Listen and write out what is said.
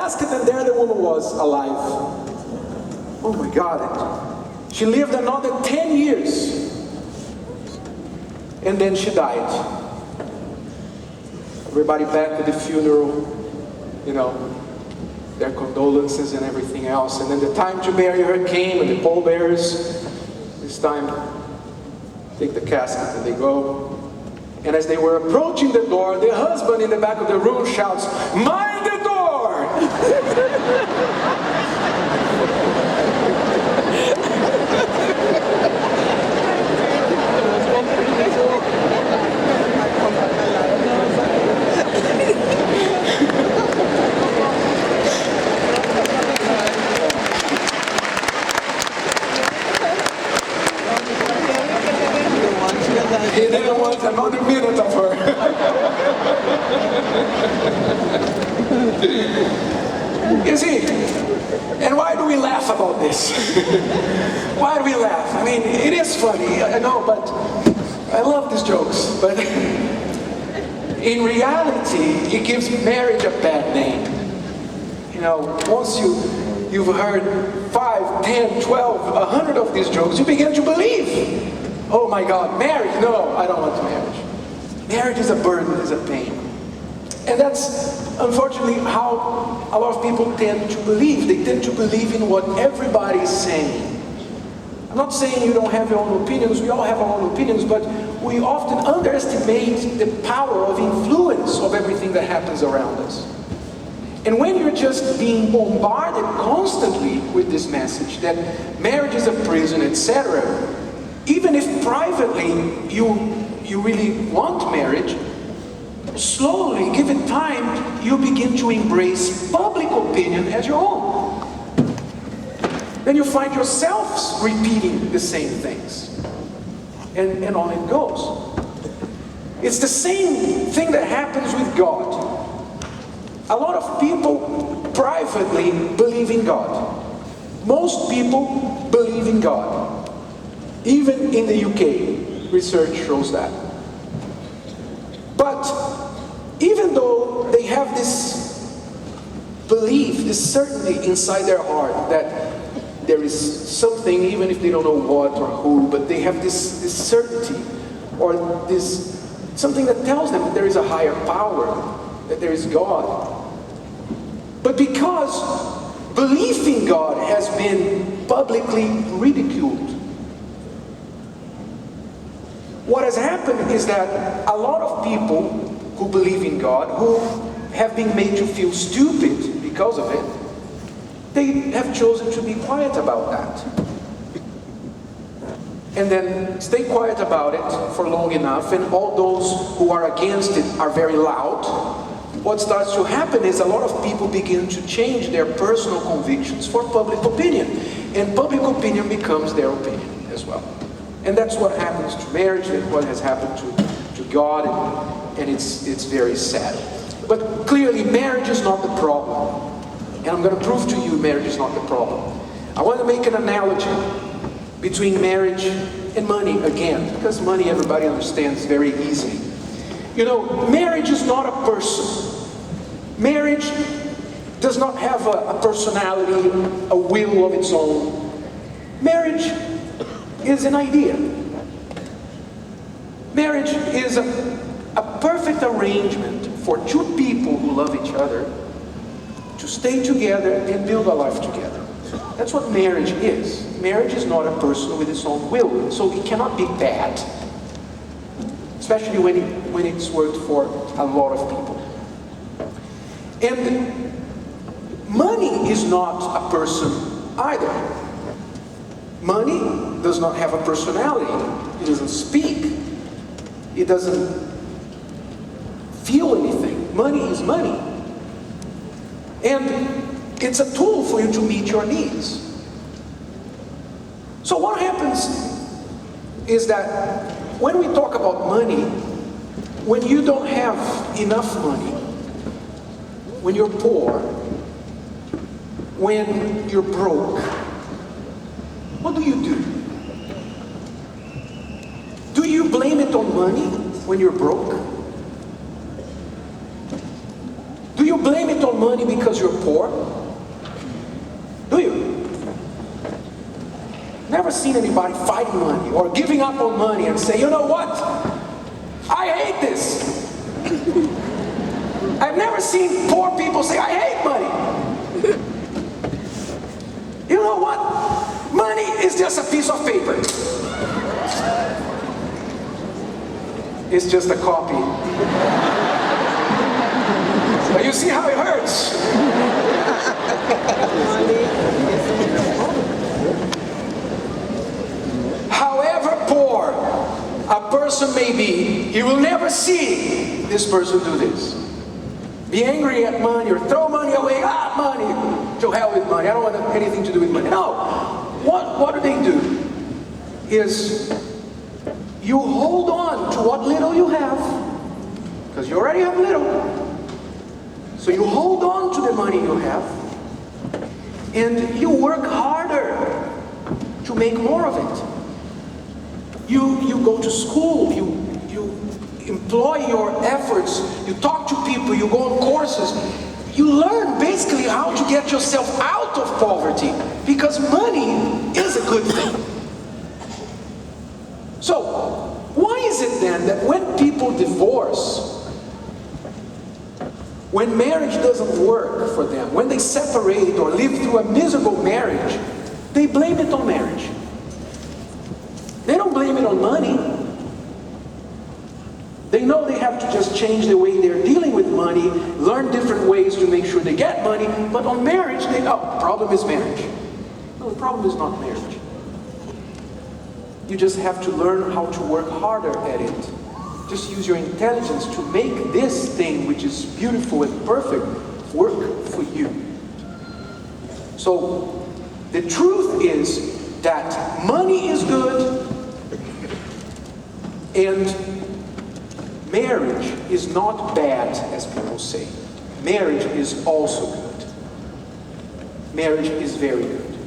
casket, and there the woman was alive. Oh my God. She lived another 10 years. And then she died. Everybody back at the funeral, you know, their condolences and everything else. And then the time to bury her came, and the pallbearers, this time, take the casket and they go. And as they were approaching the door, the husband in the back of the room shouts, "Mind the door!" He didn't want another minute of her. You see, and why do we laugh about this? Why do we laugh? I mean, it is funny, I know, but I love these jokes. But in reality, it gives marriage a bad name. You know, once you've heard 5, 10, 12, 100 of these jokes, you begin to believe. Oh my God, marriage? No, I don't want marriage. Marriage is a burden, is a pain. And that's unfortunately how a lot of people tend to believe. They tend to believe in what everybody is saying. I'm not saying you don't have your own opinions, we all have our own opinions, but we often underestimate the power of influence of everything that happens around us. And when you're just being bombarded constantly with this message that marriage is a prison, etc., even if privately you really want marriage, slowly, give it time, you begin to embrace public opinion as your own. Then you find yourselves repeating the same things. And on it goes. It's the same thing that happens with God. A lot of people privately believe in God. Most people believe in God. Even in the UK, research shows that. But even though they have this belief, this certainty inside their heart that there is something, even if they don't know what or who, but they have this certainty or this something that tells them that there is a higher power, that there is God. But because belief in God has been publicly ridiculed, what has happened is that a lot of people who believe in God, who have been made to feel stupid because of it, they have chosen to be quiet about that. And then stay quiet about it for long enough, and all those who are against it are very loud. What starts to happen is a lot of people begin to change their personal convictions for public opinion. And public opinion becomes their opinion as well. And that's what happens to marriage, and what has happened to God, and it's very sad. But clearly, marriage is not the problem. And I'm going to prove to you marriage is not the problem. I want to make an analogy between marriage and money again, because money everybody understands very easily. You know, marriage is not a person. Marriage does not have a personality, a will of its own. Marriage is an idea. Marriage is a perfect arrangement for two people who love each other to stay together and build a life together. That's what marriage is. Marriage is not a person with its own will, so it cannot be bad. Especially when it's worked for a lot of people. And money is not a person either. Money does not have a personality. It doesn't speak. It doesn't feel anything. Money is money. And it's a tool for you to meet your needs. So what happens is that when we talk about money, when you don't have enough money, when you're poor, when you're broke, what do? Do you blame it on money when you're broke? Do you blame it on money because you're poor? Do you? Never seen anybody fighting money or giving up on money and say, you know what? I hate this. I've never seen poor people say, I hate money. You know what? Money is just a piece of paper. It's just a copy. But you see how it hurts. However poor a person may be, you will never see this person do this. Be angry at money or throw money away. Money. To hell with money. I don't want anything to do with money. No. What do they do? Is you hold on to what little you have. Because you already have little. So you hold on to the money you have. And you work harder to make more of it. You go to school. You employ your efforts. You talk to people. You go on courses. You learn basically how to get yourself out of poverty, because money is a good thing. So, why is it then that when people divorce, when marriage doesn't work for them, when they separate or live through a miserable marriage, they blame it on marriage? They don't blame it on money. They know they have to just change the way they're dealing with money, learn different ways to make sure they get money, but on marriage, the problem is marriage. No, the problem is not marriage. You just have to learn how to work harder at it. Just use your intelligence to make this thing, which is beautiful and perfect, work for you. So, the truth is that money is good, and marriage is not bad, as people say. Marriage is also good. Marriage is very good.